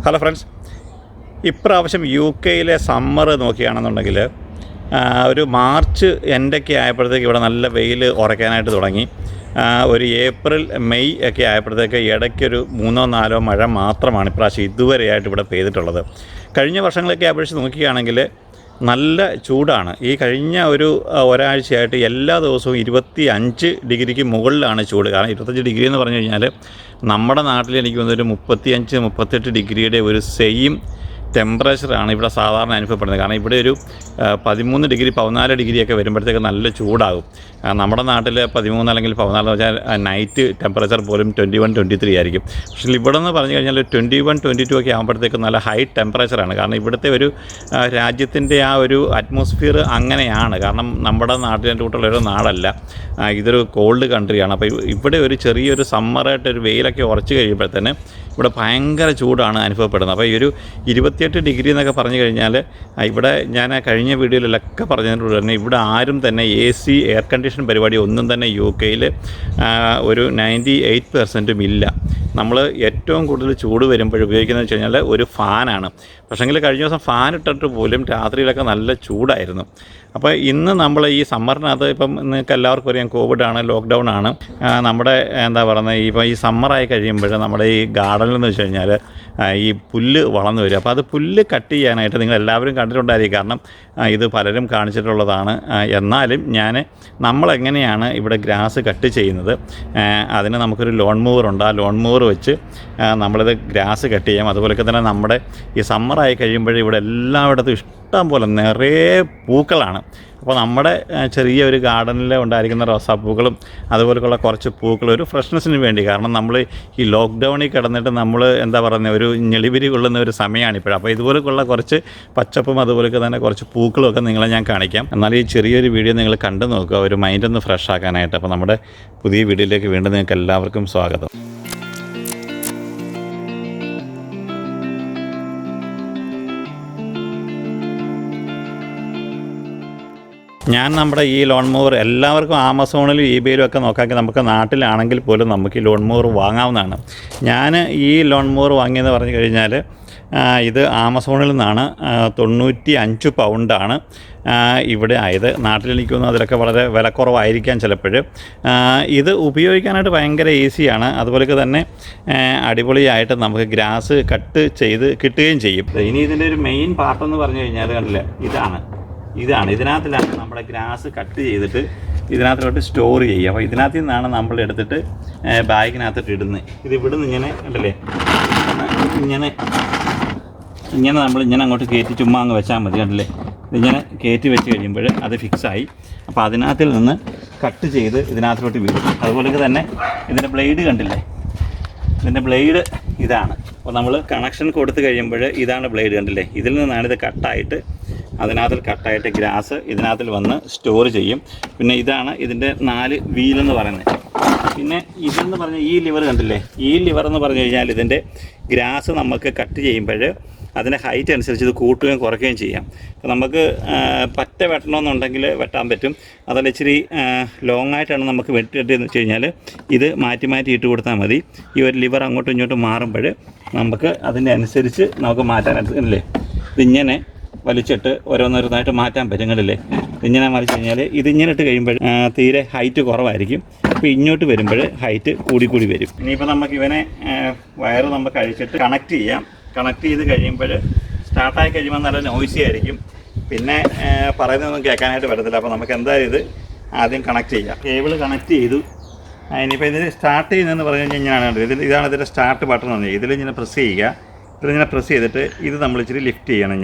Hello friends, ഇപ്രാവശ്യം U കെയിലെ summer നോക്കുകയാണെന്നുണ്ടെങ്കിൽ ഒരു മാർച്ച് എൻ്റെയൊക്കെ ആയപ്പോഴത്തേക്ക് ഇവിടെ നല്ല വെയിൽ ഉറയ്ക്കാനായിട്ട് തുടങ്ങി. ഒരു ഏപ്രിൽ മെയ് ഒക്കെ ആയപ്പോഴത്തേക്ക് ഇടയ്ക്കൊരു 3-4 മഴ മാത്രമാണ് ഇപ്രാവശ്യം ഇതുവരെയായിട്ട് ഇവിടെ പെയ്തിട്ടുള്ളത്. കഴിഞ്ഞ വർഷങ്ങളൊക്കെ അപേക്ഷിച്ച് നോക്കുകയാണെങ്കിൽ നല്ല ചൂടാണ്. ഈ കഴിഞ്ഞ ഒരാഴ്ചയായിട്ട് എല്ലാ ദിവസവും 25 ഡിഗ്രിക്ക് മുകളിലാണ് ചൂട്. കാരണം 25 ഡിഗ്രി എന്ന് പറഞ്ഞു കഴിഞ്ഞാൽ നമ്മുടെ നാട്ടിൽ എനിക്ക് തോന്നുന്നൊരു 35-38 ഡിഗ്രിയുടെ ഒരു സെയിം ടെമ്പറേച്ചറാണ് ഇവിടെ സാധാരണ അനുഭവപ്പെടുന്നത്. കാരണം ഇവിടെ ഒരു 13 ഡിഗ്രി 14 ഡിഗ്രിയൊക്കെ വരുമ്പോഴത്തേക്ക് നല്ല ചൂടാകും. നമ്മുടെ നാട്ടിൽ 13 അല്ലെങ്കിൽ 14 എന്ന് വെച്ചാൽ നൈറ്റ് ടെമ്പറേച്ചർ പോലും 21-23 ആയിരിക്കും. പക്ഷേ ഇവിടെ നിന്ന് പറഞ്ഞു കഴിഞ്ഞാൽ 21-22 ഒക്കെ ആകുമ്പോഴത്തേക്ക് നല്ല ഹൈ ടെമ്പറേച്ചറാണ്. കാരണം ഇവിടുത്തെ ഒരു രാജ്യത്തിൻ്റെ ആ ഒരു അറ്റ്മോസ്ഫിയർ അങ്ങനെയാണ്. കാരണം നമ്മുടെ നാട്ടിൻ്റെ കൂട്ടുള്ളൊരു നാടല്ല, ഇതൊരു കോൾഡ് കൺട്രിയാണ്. അപ്പോൾ ഇവിടെ ഒരു ചെറിയൊരു സമ്മറായിട്ട് ഒരു വെയിലൊക്കെ ഉറച്ച് കഴിയുമ്പോഴത്തേന് ഇവിടെ ഭയങ്കര ചൂടാണ് അനുഭവപ്പെടുന്നത്. അപ്പോൾ ഈ ഒരു 28 ഡിഗ്രി എന്നൊക്കെ പറഞ്ഞു കഴിഞ്ഞാൽ ഇവിടെ ഞാൻ കഴിഞ്ഞ വീഡിയോയിലൊക്കെ പറഞ്ഞതിനോട് തന്നെ ഇവിടെ ആരും തന്നെ AC എയർ കണ്ടീഷൻ പരിപാടി ഒന്നും തന്നെ യു കെയിൽ ഒരു 98% ഇല്ല. നമ്മൾ ഏറ്റവും കൂടുതൽ ചൂട് വരുമ്പോൾ ഉപയോഗിക്കുന്നത് വെച്ച് കഴിഞ്ഞാൽ ഒരു ഫാനാണ്. പക്ഷേങ്കിൽ കഴിഞ്ഞ ദിവസം ഫാൻ ഇട്ടിട്ട് പോലും രാത്രിയിലൊക്കെ നല്ല ചൂടായിരുന്നു. അപ്പോൾ ഇന്ന് നമ്മൾ ഈ സമ്മറിനകത്ത് ഇപ്പം നിങ്ങൾക്ക് എല്ലാവർക്കും അറിയാം, കോവിഡാണ്, ലോക്ക്ഡൗൺ ആണ്. നമ്മുടെ എന്താ പറയുന്നത്, ഇപ്പോൾ ഈ സമ്മറായി കഴിയുമ്പോൾ നമ്മുടെ ഈ ഗാർഡനിൽ എന്ന് വെച്ച് കഴിഞ്ഞാൽ ഈ പുല്ല് വളർന്നു വരും. അപ്പോൾ അത് പുല്ല് കട്ട് ചെയ്യാനായിട്ട് നിങ്ങൾ എല്ലാവരും കണ്ടിട്ടുണ്ടായിരിക്കും. കാരണം ഇത് പലരും കാണിച്ചിട്ടുള്ളതാണ്. എന്നാലും നമ്മളെങ്ങനെയാണ് ഇവിടെ ഗ്രാസ് കട്ട് ചെയ്യുന്നത്, അതിന് നമുക്കൊരു ലോൺ മൂവറുണ്ട്. ആ ലോൺ മൂവർ വെച്ച് നമ്മളിത് ഗ്രാസ് കട്ട് ചെയ്യാം. അതുപോലെയൊക്കെ തന്നെ നമ്മുടെ ഈ സമ്മറായി കഴിയുമ്പോൾ ഇവിടെ എല്ലായിടത്തും ഇഷ്ടം പോലെ നിറയെ പൂക്കളാണ്. അപ്പോൾ നമ്മുടെ ചെറിയൊരു ഗാർഡനിൽ ഉണ്ടായിരിക്കുന്ന റോസാപ്പൂക്കളും അതുപോലെയുള്ള കുറച്ച് പൂക്കൾ ഒരു ഫ്രഷ്നെസ്സിന് വേണ്ടി, കാരണം നമ്മൾ ഈ ലോക്ക്ഡൗണിൽ കിടന്നിട്ട് നമ്മൾ എന്താ പറയുന്നത് ഒരു ഞെളിവിരി കൊള്ളുന്ന ഒരു സമയമാണിപ്പോഴും. അപ്പോൾ ഇതുപോലെയുള്ള കുറച്ച് പച്ചപ്പും അതുപോലെയൊക്കെ തന്നെ കുറച്ച് പൂക്കളുമൊക്കെ നിങ്ങളെ ഞാൻ കാണിക്കാം. എന്നാൽ ഈ ചെറിയൊരു വീഡിയോ നിങ്ങൾ കണ്ടു നോക്കുക, ഒരു മൈൻഡൊന്ന് ഫ്രഷ് ആക്കാനായിട്ട്. അപ്പോൾ നമ്മുടെ പുതിയ വീഡിയോയിലേക്ക് വീണ്ടും നിങ്ങൾക്ക് എല്ലാവർക്കും സ്വാഗതം. നമ്മുടെ ഈ ലോൺ മൂവർ എല്ലാവർക്കും ആമസോണിലും eBayയിലും ഒക്കെ നോക്കാമെങ്കിൽ നമുക്ക് നാട്ടിലാണെങ്കിൽ പോലും നമുക്ക് ഈ ലോൺ മൂവർ വാങ്ങാവുന്നതാണ്. ഞാൻ ഈ ലോൺ മൂവർ വാങ്ങിയെന്ന് പറഞ്ഞു കഴിഞ്ഞാൽ ഇത് ആമസോണിൽ നിന്നാണ്. 95 പൗണ്ടാണ് ഇവിടെ ആയത്. നാട്ടിലെനിക്ക് തോന്നുന്നു അതിലൊക്കെ വളരെ വിലക്കുറവായിരിക്കാം ചിലപ്പോൾ. ഇത് ഉപയോഗിക്കാനായിട്ട് ഭയങ്കര ഈസിയാണ്. അതുപോലെയൊക്കെ തന്നെ അടിപൊളിയായിട്ട് നമുക്ക് ഗ്രാസ് കട്ട് ചെയ്ത് കിട്ടുകയും ചെയ്യും. ഇനി ഇതിൻ്റെ ഒരു മെയിൻ പാർട്ടെന്ന് പറഞ്ഞു കഴിഞ്ഞാൽ കണ്ടില്ലേ, ഇതിനകത്തിലാണ് നമ്മുടെ ഗ്രാസ് കട്ട് ചെയ്തിട്ട് ഇതിനകത്തോട്ട് സ്റ്റോർ ചെയ്യുക. അപ്പോൾ ഇതിനകത്ത് നിന്നാണ് നമ്മൾ എടുത്തിട്ട് ബാഗിനകത്തിട്ട് ഇടുന്നത്. ഇത് ഇവിടുന്ന് ഇങ്ങനെ കണ്ടില്ലേ, ഇങ്ങനെ നമ്മളിങ്ങനെ അങ്ങോട്ട് കയറ്റി ചുമ്മാ അങ്ങ് വെച്ചാൽ മതി. കണ്ടില്ലേ, ഇതിങ്ങനെ കയറ്റി വെച്ച് കഴിയുമ്പോൾ അത് ഫിക്സായി. അപ്പോൾ അതിനകത്തിൽ നിന്ന് കട്ട് ചെയ്ത് ഇതിനകത്തോട്ട് വീഴും. അതുപോലെയൊക്കെ തന്നെ ഇതിൻ്റെ ബ്ലേഡ് കണ്ടില്ലേ, ഇതിൻ്റെ ബ്ലേഡ് ഇതാണ്. അപ്പോൾ നമ്മൾ കണക്ഷൻ കൊടുത്ത് കഴിയുമ്പോൾ ഇതാണ് ബ്ലേഡ് കണ്ടില്ലേ, ഇതിൽ നിന്നാണ് ഇത് കട്ടായിട്ട് ഗ്രാസ് ഇതിനകത്തിൽ വന്ന് സ്റ്റോർ ചെയ്യും. പിന്നെ ഇതാണ് ഇതിൻ്റെ 4 വീലെന്ന് പറയുന്നത്. പിന്നെ ഇതെന്ന് പറഞ്ഞാൽ ഈ ലിവർ കണ്ടില്ലേ, ഈ ലിവർ എന്ന് പറഞ്ഞു കഴിഞ്ഞാൽ ഇതിൻ്റെ ഗ്രാസ് നമുക്ക് കട്ട് ചെയ്യുമ്പോൾ അതിൻ്റെ ഹൈറ്റ് അനുസരിച്ച് ഇത് കൂട്ടുകയും കുറയ്ക്കുകയും ചെയ്യാം. അപ്പോൾ നമുക്ക് പറ്റ വെട്ടണമെന്നുണ്ടെങ്കിൽ വെട്ടാൻ പറ്റും. അതല്ല ഇച്ചിരി ലോങ് ആയിട്ടാണ് നമുക്ക് വെട്ടിയെന്ന് വെച്ച് കഴിഞ്ഞാൽ ഇത് മാറ്റി ഇട്ട് കൊടുത്താൽ മതി. ഈ ഒരു ലിവർ അങ്ങോട്ടും ഇങ്ങോട്ടും മാറുമ്പോൾ നമുക്ക് അതിൻ്റെ അനുസരിച്ച് നമുക്ക് മാറ്റാനല്ലേ, ഇതിങ്ങനെ വലിച്ചിട്ട് ഓരോന്നോരോന്നായിട്ട് മാറ്റാൻ പറ്റും. കണ്ടില്ലേ, ഇങ്ങനെ വലിച്ചു കഴിഞ്ഞാൽ ഇതിങ്ങനെ ഇട്ട് കഴിയുമ്പോൾ തീരെ ഹൈറ്റ് കുറവായിരിക്കും. അപ്പോൾ ഇങ്ങോട്ട് വരുമ്പോൾ ഹൈറ്റ് കൂടി വരും. ഇനിയിപ്പോൾ നമുക്ക് ഇവനെ വയറ് നമുക്ക് അഴിച്ചിട്ട് കണക്ട് ചെയ്യാം. കണക്ട് ചെയ്ത് കഴിയുമ്പോൾ സ്റ്റാർട്ടായി കഴിയുമ്പോൾ നല്ല നോയ്സി ആയിരിക്കും. പിന്നെ പറയുന്നതൊന്നും കേൾക്കാനായിട്ട് പറ്റത്തില്ല. അപ്പോൾ നമുക്ക് എന്തായാലും ഇത് ആദ്യം കണക്ട് ചെയ്യാം. കേബിൾ കണക്ട് ചെയ്തു. ഇനിയിപ്പോൾ ഇതിൽ സ്റ്റാർട്ട് ചെയ്യുന്നതെന്ന് പറഞ്ഞു കഴിഞ്ഞാൽ ഇതാണ് ഇതിൻ്റെ സ്റ്റാർട്ട് ബട്ടൺ എന്ന് പറഞ്ഞാൽ. ഇതിലിങ്ങനെ പ്രസ് ചെയ്യുക. ഇതിങ്ങനെ പ്രസ് ചെയ്തിട്ട് ഇത് നമ്മൾ ഇച്ചിരി ലിഫ്റ്റ് ചെയ്യണം.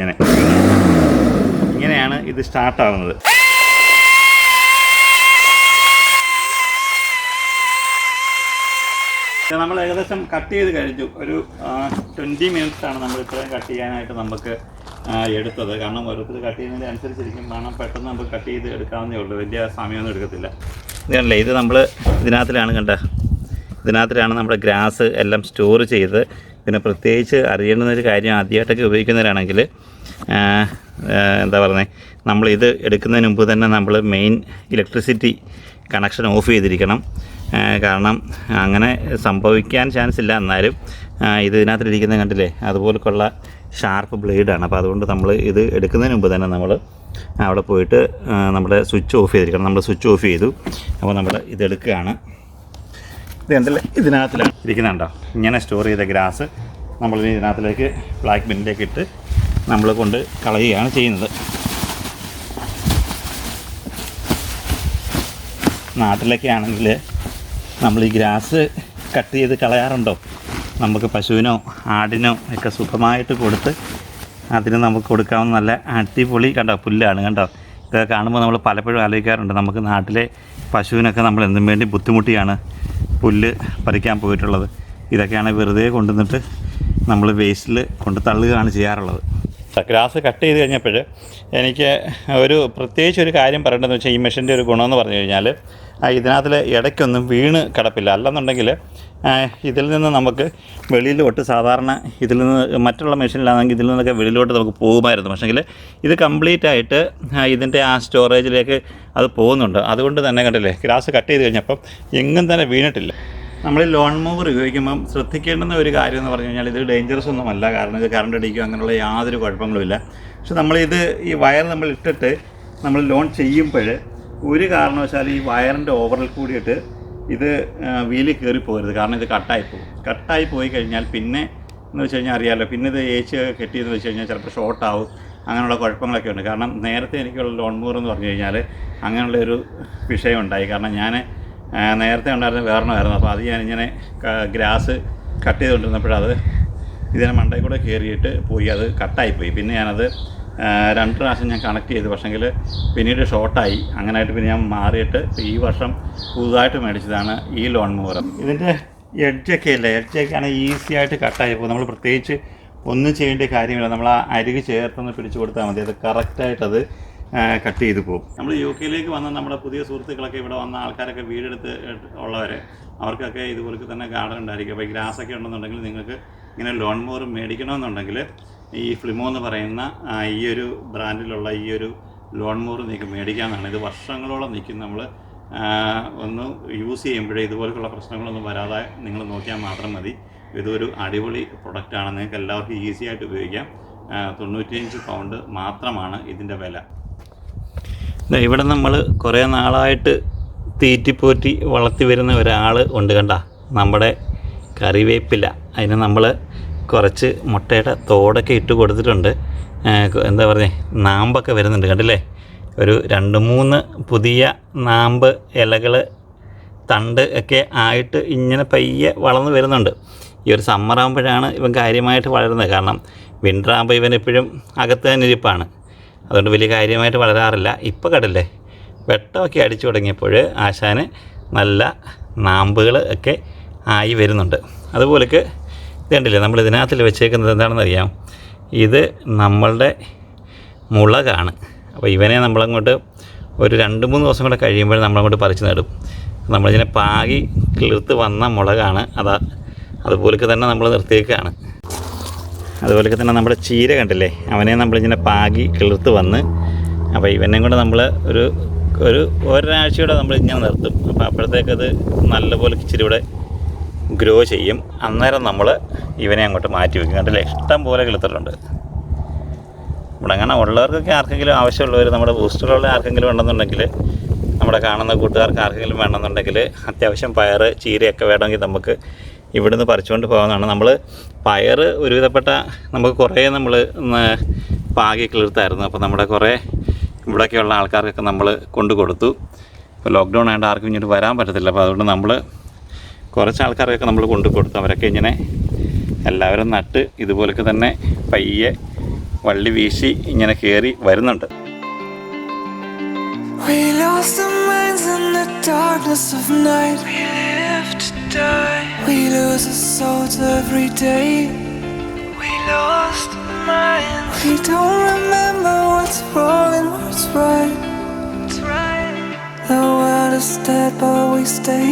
ഇങ്ങനെയാണ് ഇത് സ്റ്റാർട്ടാവുന്നത്. നമ്മൾ ഏകദേശം കട്ട് ചെയ്ത് കഴിഞ്ഞു. ഒരു 20 മിനിറ്റ്സാണ് നമ്മൾ ഇത്രയും കട്ട് ചെയ്യാനായിട്ട് നമുക്ക് എടുത്തത്. കാരണം ഓരോരുത്തർ കട്ട് ചെയ്യുന്നതിന് അനുസരിച്ചിരിക്കും. കാരണം പെട്ടെന്ന് നമുക്ക് കട്ട് ചെയ്ത് എടുക്കാവുന്നേ ഉള്ളൂ, വലിയ സമയമൊന്നും എടുക്കത്തില്ല. ഇതല്ലേ, ഇത് നമ്മൾ ഇതിനകത്തിലാണ് നമ്മുടെ ഗ്രാസ് എല്ലാം സ്റ്റോർ ചെയ്ത്. പിന്നെ പ്രത്യേകിച്ച് അറിയേണ്ടുന്നൊരു കാര്യം, ആദ്യമായിട്ടൊക്കെ ഉപയോഗിക്കുന്നവരാണെങ്കിൽ എന്താ പറയുന്നത്, നമ്മളിത് എടുക്കുന്നതിന് മുമ്പ് തന്നെ നമ്മൾ മെയിൻ ഇലക്ട്രിസിറ്റി കണക്ഷൻ ഓഫ് ചെയ്തിരിക്കണം. കാരണം അങ്ങനെ സംഭവിക്കാൻ ചാൻസ് ഇല്ല. എന്നാലും ഇതിനകത്തിരിക്കുന്നത് കണ്ടില്ലേ, അതുപോലെയുള്ള ഷാർപ്പ് ബ്ലേഡാണ്. അപ്പോൾ അതുകൊണ്ട് നമ്മൾ ഇത് എടുക്കുന്നതിന് മുമ്പ് തന്നെ നമ്മൾ അവിടെ പോയിട്ട് നമ്മുടെ സ്വിച്ച് ഓഫ് ചെയ്തിരിക്കണം. നമ്മൾ സ്വിച്ച് ഓഫ് ചെയ്തു. അപ്പോൾ നമ്മൾ ഇതെടുക്കുകയാണ്. ഇത് കണ്ടില്ലേ, ഇതിനകത്തിലാണ് ഇരിക്കുന്നുണ്ടോ, ഇങ്ങനെ സ്റ്റോർ ചെയ്ത ഗ്രാസ് നമ്മൾ ഇതിനകത്തിലേക്ക് ബ്ലാക്ക് ബിന്നിലേക്ക് ഇട്ട് നമ്മൾ കൊണ്ട് കളയുകയാണ് ചെയ്യുന്നത്. നാട്ടിലൊക്കെ ആണെങ്കിൽ നമ്മൾ ഈ ഗ്രാസ് കട്ട് ചെയ്ത് കളയാറുണ്ടോ? നമുക്ക് പശുവിനോ ആടിനോ ഒക്കെ സുഖമായിട്ട് കൊടുത്ത് അതിന് നമുക്ക് കൊടുക്കാവുന്ന നല്ല അടിപൊളി കണ്ടോ പുല്ലാണ്. കണ്ടോ, ഇതൊക്കെ കാണുമ്പോൾ നമ്മൾ പലപ്പോഴും ആലോചിക്കാറുണ്ട്, നമുക്ക് നാട്ടിലെ പശുവിനൊക്കെ നമ്മൾ എന്തും വേണ്ടി ബുദ്ധിമുട്ടിയാണ് പുല്ല് പറിക്കാൻ പോയിട്ടുള്ളത്. ഇതൊക്കെയാണ് വെറുതെ കൊണ്ടുവന്നിട്ട് നമ്മൾ വേസ്റ്റിൽ കൊണ്ട് തള്ളുകയാണ് ചെയ്യാറുള്ളത്. ഗ്രാസ് കട്ട് ചെയ്ത് കഴിഞ്ഞപ്പോൾ എനിക്ക് പ്രത്യേകിച്ച് ഒരു കാര്യം പറയേണ്ടതെന്ന് വെച്ചാൽ, ഈ മെഷീൻ്റെ ഒരു ഗുണമെന്ന് പറഞ്ഞു കഴിഞ്ഞാൽ ഇതിനകത്തിൽ ഇടയ്ക്കൊന്നും വീണ് കിടപ്പില്ല. അല്ലെന്നുണ്ടെങ്കിൽ ഇതിൽ നിന്ന് നമുക്ക് വെളിയിലോട്ട് സാധാരണ ഇതിൽ നിന്ന് മറ്റുള്ള മെഷീനിലാണെങ്കിൽ ഇതിൽ നിന്നൊക്കെ വെളിയിലോട്ട് നമുക്ക് പോകുമായിരുന്നു. പക്ഷേങ്കിൽ ഇത് കംപ്ലീറ്റ് ആയിട്ട് ഇതിൻ്റെ ആ സ്റ്റോറേജിലേക്ക് അത് പോകുന്നുണ്ട്. അതുകൊണ്ട് തന്നെ കണ്ടില്ലേ, ഗ്രാസ് കട്ട് ചെയ്ത് കഴിഞ്ഞപ്പം എങ്ങും തന്നെ വീണിട്ടില്ല. നമ്മൾ ലോൺ മൂവർ ഉപയോഗിക്കുമ്പം ശ്രദ്ധിക്കേണ്ടുന്ന ഒരു കാര്യം എന്ന് പറഞ്ഞു കഴിഞ്ഞാൽ, ഇത് ഡേഞ്ചറസ് ഒന്നുമല്ല. കാരണം ഇത് കറണ്ട് അടിക്കുക അങ്ങനെയുള്ള യാതൊരു കുഴപ്പങ്ങളുമില്ല. പക്ഷെ നമ്മളിത് ഈ വയർ നമ്മൾ ഇട്ടിട്ട് നമ്മൾ ലോൺ ചെയ്യുമ്പോൾ ഒരു കാരണവശാലും ഈ വയറിൻ്റെ ഓവറിൽ കൂടിയിട്ട് ഇത് വീലിൽ കയറി പോകരുത്. കാരണം ഇത് കട്ടായി പോയി കഴിഞ്ഞാൽ പിന്നെ എന്ന് വെച്ച് കഴിഞ്ഞാൽ അറിയാമല്ലോ, പിന്നെ ഇത് കെട്ടിയെന്ന് വെച്ച് കഴിഞ്ഞാൽ ചിലപ്പോൾ ഷോർട്ടാവും, അങ്ങനെയുള്ള കുഴപ്പങ്ങളൊക്കെ ഉണ്ട്. കാരണം നേരത്തെ എനിക്കുള്ള ലോൺ മൂവർ എന്ന് പറഞ്ഞു കഴിഞ്ഞാൽ അങ്ങനെയുള്ളൊരു വിഷയം ഉണ്ടായി. കാരണം ഞാൻ നേരത്തെ ഉണ്ടായിരുന്ന വേറെണ്ണമായിരുന്നു. അപ്പോൾ അത് ഞാനിങ്ങനെ ഗ്രാസ് കട്ട് ചെയ്തുകൊണ്ടിരുന്നപ്പോഴത് ഇതിനെ മണ്ടയിൽ കൂടെ കയറിയിട്ട് പോയി, അത് കട്ടായിപ്പോയി. പിന്നെ ഞാനത് 2 പ്രാവശ്യം ഞാൻ കണക്ട് ചെയ്തു. പക്ഷേങ്കിൽ പിന്നീട് ഷോർട്ടായി. അങ്ങനെയായിട്ട് പിന്നെ ഞാൻ മാറിയിട്ട് ഈ വർഷം പുതുതായിട്ട് മേടിച്ചതാണ് ഈ ലോൺ മൂവർ. ഇതിൻ്റെ എഡ്ജൊക്കെ ഇല്ലേ, എഡ്ജൊക്കെയാണ് ഈസി ആയിട്ട് കട്ടായി പോകും. നമ്മൾ പ്രത്യേകിച്ച് ഒന്നും ചെയ്യേണ്ട കാര്യമില്ല. നമ്മൾ ആ അരികു ചേർത്തൊന്ന് പിടിച്ചു കൊടുത്താൽ മതി, അത് കറക്റ്റായിട്ടത് കട്ട് ചെയ്ത് പോകും. നമ്മൾ UK വന്ന നമ്മുടെ പുതിയ സുഹൃത്തുക്കളൊക്കെ, ഇവിടെ വന്ന ആൾക്കാരൊക്കെ വീടെടുത്ത് ഉള്ളവർ, അവർക്കൊക്കെ ഇതുപോലെ തന്നെ ഗാർഡൻ ഉണ്ടായിരിക്കും. അപ്പോൾ ഈ ഗ്രാസൊക്കെ ഉണ്ടെന്നുണ്ടെങ്കിൽ നിങ്ങൾക്ക് ഇങ്ങനെ ലോൺ മൂവർ മേടിക്കണമെന്നുണ്ടെങ്കിൽ ഈ ഫ്ലിമോ എന്ന് പറയുന്ന ഈ ഒരു ബ്രാൻഡിലുള്ള ഈ ഒരു ലോൺ മൂവർ നിങ്ങൾക്ക് മേടിക്കാമെന്നാണ്. ഇത് വർഷങ്ങളോളം നിൽക്കും. നമ്മൾ ഒന്ന് യൂസ് ചെയ്യുമ്പോഴേ ഇതുപോലെയുള്ള പ്രശ്നങ്ങളൊന്നും വരാതെ നിങ്ങൾ നോക്കിയാൽ മാത്രം മതി. ഇതൊരു അടിപൊളി പ്രൊഡക്റ്റാണ്. നിങ്ങൾക്ക് എല്ലാവർക്കും ഈസി ആയിട്ട് ഉപയോഗിക്കാം. 95 പൗണ്ട് മാത്രമാണ് ഇതിൻ്റെ വില. ഇവിടെ നമ്മൾ കുറേ നാളായിട്ട് തീറ്റിപ്പോറ്റി വളർത്തി വരുന്ന ഒരാൾ ഉണ്ട്. കണ്ട, നമ്മുടെ കറിവേപ്പില, അതിന് നമ്മൾ കുറച്ച് മുട്ടയുടെ തോടൊക്കെ ഇട്ട് കൊടുത്തിട്ടുണ്ട്. എന്താ പറയുക, നാമ്പൊക്കെ വരുന്നുണ്ട്. കണ്ടില്ലേ, ഒരു 2-3 പുതിയ നാമ്പ് ഇലകൾ തണ്ട് ഒക്കെ ആയിട്ട് ഇങ്ങനെ പയ്യെ വളർന്നു വരുന്നുണ്ട്. ഈ ഒരു സമ്മറാകുമ്പോഴാണ് ഇവൻ കാര്യമായിട്ട് വളരുന്നത്. കാരണം വിൻ്റർ ആകുമ്പോൾ ഇവൻ എപ്പോഴും അകത്ത് തന്നെ ഇരിപ്പാണ്. അതുകൊണ്ട് വലിയ കാര്യമായിട്ട് വളരാറില്ല. ഇപ്പോൾ കണ്ടില്ലേ, വെട്ടമൊക്കെ അടിച്ചു തുടങ്ങിയപ്പോൾ ആശാന് നല്ല നാമ്പുകൾ ഒക്കെ ആയി വരുന്നുണ്ട്. അതുപോലെയൊക്കെ ഇത് കണ്ടില്ലേ, നമ്മൾ ഇതിനകത്തിൽ വെച്ചേക്കുന്നത് എന്താണെന്നറിയാം, ഇത് നമ്മളുടെ മുളകാണ്. അപ്പോൾ ഇവനെ നമ്മളങ്ങോട്ട് ഒരു 2-3 ദിവസം കൂടെ കഴിയുമ്പോൾ നമ്മളങ്ങോട്ട് പറിച്ച് നടും. നമ്മളിതിനെ പാകി കിളിർത്ത് വന്ന മുളകാണ്. അതുപോലെയൊക്കെ തന്നെ നമ്മൾ നിർത്തിയേക്കാണ്. അതുപോലെയൊക്കെ തന്നെ നമ്മുടെ ചീര കണ്ടില്ലേ, അവനെ നമ്മളിങ്ങനെ പാകി കിളിർത്ത് വന്ന്, അപ്പോൾ ഇവനെയും കൂടെ നമ്മൾ ഒരാഴ്ചയോടെ നമ്മളിങ്ങനെ നിർത്തും. അപ്പോൾ അപ്പോഴത്തേക്കത് നല്ലപോലെ ഇച്ചിരി ഇവിടെ ഗ്രോ ചെയ്യും. അന്നേരം നമ്മൾ ഇവനെ അങ്ങോട്ട് മാറ്റി വയ്ക്കും. കണ്ടില്ലേ, ഇഷ്ടം പോലെ കിളിർത്തിട്ടുണ്ട്. ഇവിടെ അങ്ങനെ ഉള്ളവർക്കൊക്കെ ആർക്കെങ്കിലും ആവശ്യമുള്ളവർ, നമ്മുടെ ബൂസ്റ്ററുള്ള ആർക്കെങ്കിലും ഉണ്ടെന്നുണ്ടെങ്കിൽ, നമ്മുടെ കാണുന്ന കൂട്ടുകാർക്ക് ആർക്കെങ്കിലും വേണമെന്നുണ്ടെങ്കിൽ, അത്യാവശ്യം പയർ ചീരയൊക്കെ വേണമെങ്കിൽ നമുക്ക് ഇവിടുന്ന് പറിച്ചുകൊണ്ട് പോകാവുന്നതാണ്. നമ്മൾ പയർ ഒരുവിധപ്പെട്ട നമുക്ക് കുറേ നമ്മൾ പാകി കിളിർത്തായിരുന്നു. അപ്പോൾ നമ്മുടെ കുറേ ഇവിടെയൊക്കെയുള്ള ആൾക്കാർക്കൊക്കെ നമ്മൾ കൊണ്ടു കൊടുത്തു. ഇപ്പോൾ ലോക്ക്ഡൗൺ ആയതുകൊണ്ട് ആർക്കും ഇങ്ങോട്ട് വരാൻ പറ്റത്തില്ല. അപ്പോൾ അതുകൊണ്ട് നമ്മൾ കുറച്ച് ആൾക്കാർക്കൊക്കെ നമ്മൾ കൊണ്ടു കൊടുത്തു. അവരൊക്കെ ഇങ്ങനെ എല്ലാവരും നട്ട് ഇതുപോലൊക്കെ തന്നെ പയ്യെ വള്ളി വീശി ഇങ്ങനെ കയറി വരുന്നുണ്ട്. We lost our minds in the darkness of night. We live to die. We lose our souls every day. We lost our minds. We don't remember what's wrong and what's right. What's right. The world is dead but we stay.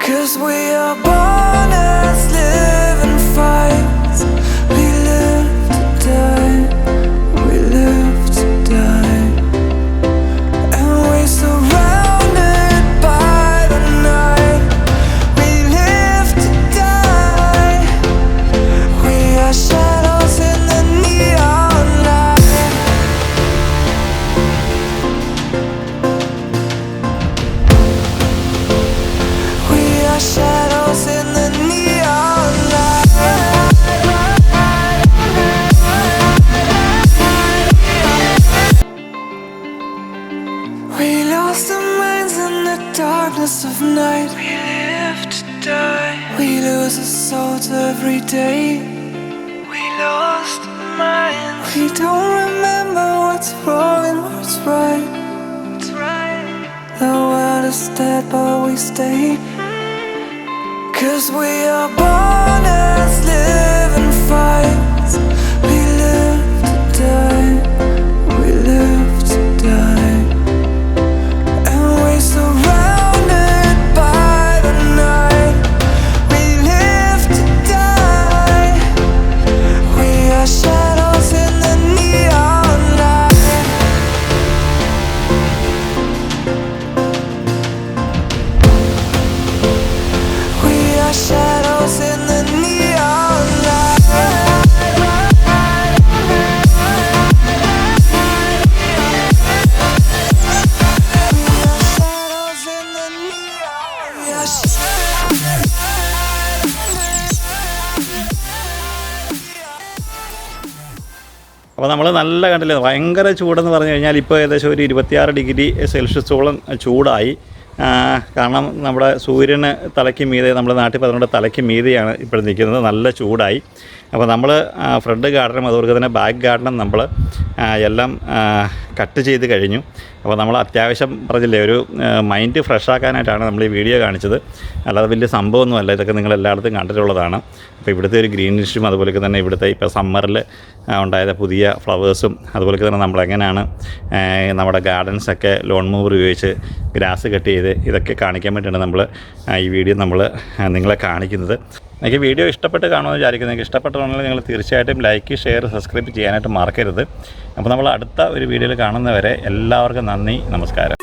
'Cause we are born as living fights. We live to die. We live to die. And we're surrounded by the lost in mind. We don't remember what's wrong and what's right. The world is dead but we stay. 'Cause we are born as living fights. We live to die. We live to die. And we're surrounded by the night. We live to die. We are shadows in the neon light. We are shadows in the neon light. We are shadows in the neon. We are അപ്പോൾ നമ്മൾ നല്ല കണ്ടില്ലേ, ഭയങ്കര ചൂടെന്ന് പറഞ്ഞു കഴിഞ്ഞാൽ ഇപ്പോൾ ഏകദേശം ഒരു 26 ഡിഗ്രി സെൽഷ്യസോളം ചൂടായി. കാരണം നമ്മുടെ സൂര്യന് തലയ്ക്ക് മീതെ, നമ്മുടെ നാട്ടിൽ പറഞ്ഞുകൊണ്ട് തലയ്ക്ക് മീതെയാണ് ഇപ്പോൾ നിൽക്കുന്നത്. നല്ല ചൂടായി. അപ്പോൾ നമ്മൾ ഫ്രണ്ട് ഗാർഡനും അതുപോലെ തന്നെ ബാക്ക് ഗാർഡനും നമ്മൾ എല്ലാം കട്ട് ചെയ്ത് കഴിഞ്ഞു. അപ്പോൾ നമ്മൾ അത്യാവശ്യം പറഞ്ഞില്ലേ, ഒരു മൈൻഡ് ഫ്രഷ് ആക്കാനായിട്ടാണ് നമ്മൾ ഈ വീഡിയോ കാണിച്ചത്. അല്ലാതെ വലിയ സംഭവമൊന്നുമല്ല, ഇതൊക്കെ നിങ്ങൾ എല്ലായിടത്തും കണ്ടിട്ടുള്ളതാണ്. അപ്പോൾ ഇവിടുത്തെ ഒരു ഗ്രീനിഷും അതുപോലെ തന്നെ ഇവിടുത്തെ ഇപ്പോൾ സമ്മറിൽ ഉണ്ടായ പുതിയ ഫ്ലവേഴ്സും അതുപോലെ തന്നെ നമ്മളെങ്ങനെയാണ് നമ്മുടെ ഗാർഡൻസൊക്കെ ലോൺ മൂവർ ഉപയോഗിച്ച് ഗ്രാസ് കട്ട് ചെയ്ത് ഇതൊക്കെ കാണിക്കാൻ വേണ്ടിയിട്ടാണ് നമ്മൾ ഈ വീഡിയോ നമ്മൾ നിങ്ങളെ കാണിക്കുന്നത്. എനിക്ക് വീഡിയോ ഇഷ്ടപ്പെട്ട് കാണുമെന്ന് വിചാരിക്കുന്നു. നിങ്ങൾക്ക് ഇഷ്ടപ്പെട്ടുണ്ടെങ്കിൽ നിങ്ങൾ തീർച്ചയായിട്ടും ലൈക്ക്, ഷെയർ, സബ്സ്ക്രൈബ് ചെയ്യാനായിട്ട് മറക്കരുത്. അപ്പോൾ നമ്മൾ അടുത്ത ഒരു വീഡിയോയിൽ കാണുന്നവരെ എല്ലാവർക്കും നന്ദി, നമസ്കാരം.